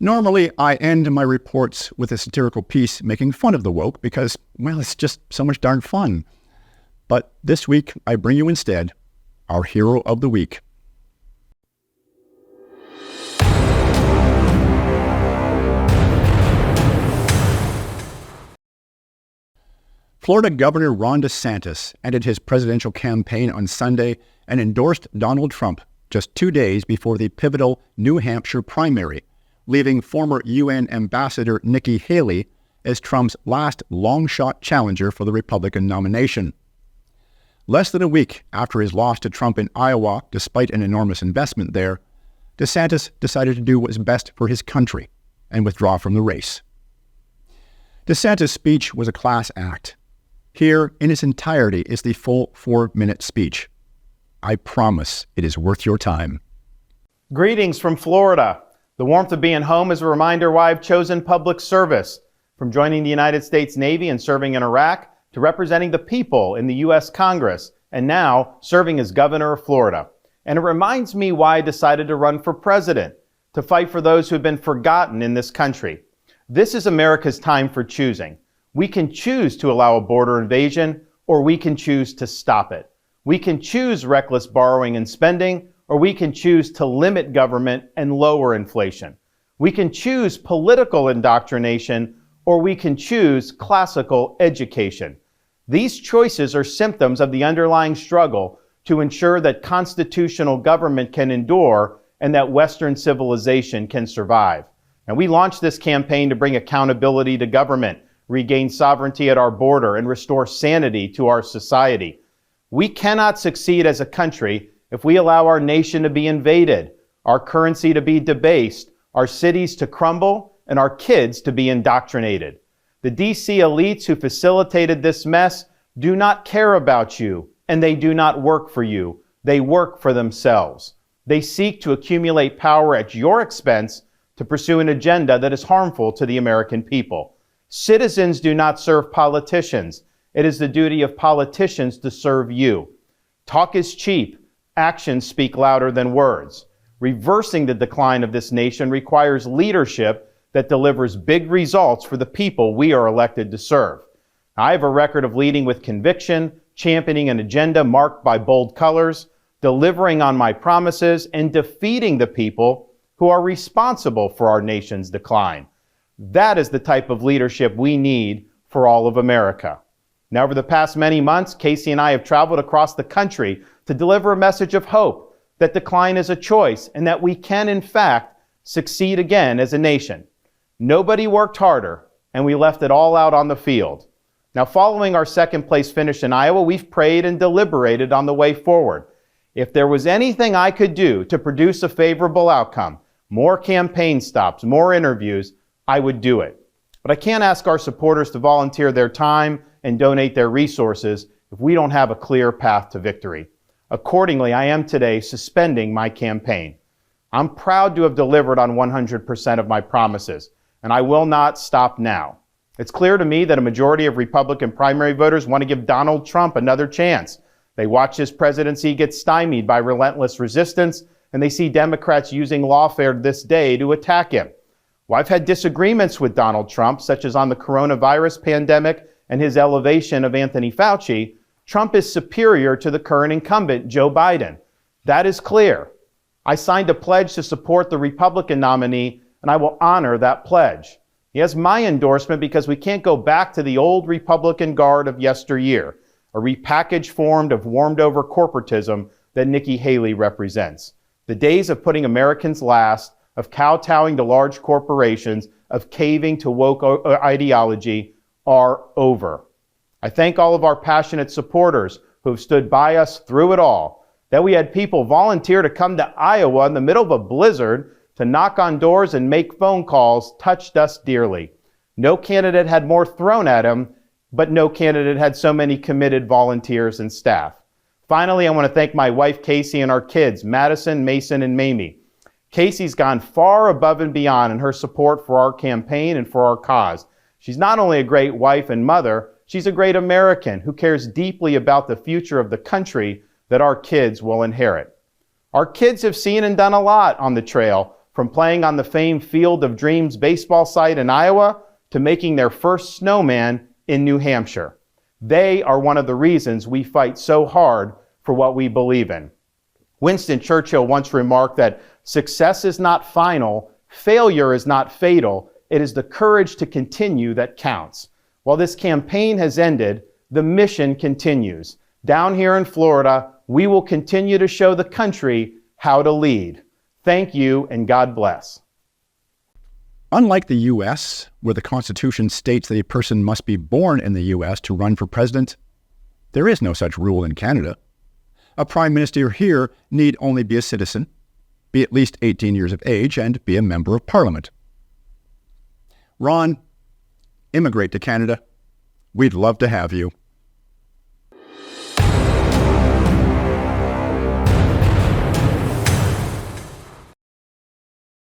Normally, I end my reports with a satirical piece making fun of the woke because, well, it's just so much darn fun. But this week, I bring you instead our hero of the week. Florida Governor Ron DeSantis ended his presidential campaign on Sunday and endorsed Donald Trump just 2 days before the pivotal New Hampshire primary, leaving former UN Ambassador Nikki Haley as Trump's last long-shot challenger for the Republican nomination. Less than a week after his loss to Trump in Iowa, despite an enormous investment there, DeSantis decided to do what was best for his country and withdraw from the race. DeSantis' speech was a class act. Here, in its entirety, is the full 4-minute speech. I promise it is worth your time. Greetings from Florida. The warmth of being home is a reminder why I've chosen public service, from joining the United States Navy and serving in Iraq, to representing the people in the U.S. Congress, and now serving as governor of Florida. And it reminds me why I decided to run for president, to fight for those who have been forgotten in this country. This is America's time for choosing. We can choose to allow a border invasion, or we can choose to stop it. We can choose reckless borrowing and spending, or we can choose to limit government and lower inflation. We can choose political indoctrination, or we can choose classical education. These choices are symptoms of the underlying struggle to ensure that constitutional government can endure and that Western civilization can survive. And we launched this campaign to bring accountability to government, regain sovereignty at our border, and restore sanity to our society. We cannot succeed as a country if we allow our nation to be invaded, our currency to be debased, our cities to crumble, and our kids to be indoctrinated. The DC elites who facilitated this mess do not care about you, and they do not work for you. They work for themselves. They seek to accumulate power at your expense to pursue an agenda that is harmful to the American people. Citizens do not serve politicians. It is the duty of politicians to serve you. Talk is cheap. Actions speak louder than words. Reversing the decline of this nation requires leadership that delivers big results for the people we are elected to serve. I have a record of leading with conviction, championing an agenda marked by bold colors, delivering on my promises, and defeating the people who are responsible for our nation's decline. That is the type of leadership we need for all of America. Now, over the past many months, Casey and I have traveled across the country to deliver a message of hope, that decline is a choice, and that we can, in fact, succeed again as a nation. Nobody worked harder, and we left it all out on the field. Now, following our second-place finish in Iowa, we've prayed and deliberated on the way forward. If there was anything I could do to produce a favorable outcome, more campaign stops, more interviews, I would do it. But I can't ask our supporters to volunteer their time and donate their resources if we don't have a clear path to victory. Accordingly, I am today suspending my campaign. I'm proud to have delivered on 100% of my promises, and I will not stop now. It's clear to me that a majority of Republican primary voters want to give Donald Trump another chance. They watch his presidency get stymied by relentless resistance, and they see Democrats using lawfare this day to attack him. Well, I've had disagreements with Donald Trump, such as on the coronavirus pandemic and his elevation of Anthony Fauci. Trump is superior to the current incumbent, Joe Biden. That is clear. I signed a pledge to support the Republican nominee, and I will honor that pledge. He has my endorsement because we can't go back to the old Republican guard of yesteryear, a repackaged form of warmed-over corporatism that Nikki Haley represents. The days of putting Americans last, of kowtowing to large corporations, of caving to woke ideology are over. I thank all of our passionate supporters who have stood by us through it all. That we had people volunteer to come to Iowa in the middle of a blizzard to knock on doors and make phone calls touched us dearly. No candidate had more thrown at him, but no candidate had so many committed volunteers and staff. Finally, I want to thank my wife, Casey, and our kids, Madison, Mason, and Mamie. Casey's gone far above and beyond in her support for our campaign and for our cause. She's not only a great wife and mother, she's a great American who cares deeply about the future of the country that our kids will inherit. Our kids have seen and done a lot on the trail, from playing on the famed Field of Dreams baseball site in Iowa to making their first snowman in New Hampshire. They are one of the reasons we fight so hard for what we believe in. Winston Churchill once remarked that success is not final, failure is not fatal, it is the courage to continue that counts. While this campaign has ended, the mission continues. Down here in Florida, we will continue to show the country how to lead. Thank you, and God bless. Unlike the U.S., where the Constitution states that a person must be born in the U.S. to run for president, there is no such rule in Canada. A prime minister here need only be a citizen, be at least 18 years of age, and be a member of parliament. Ron, immigrate to Canada. We'd love to have you.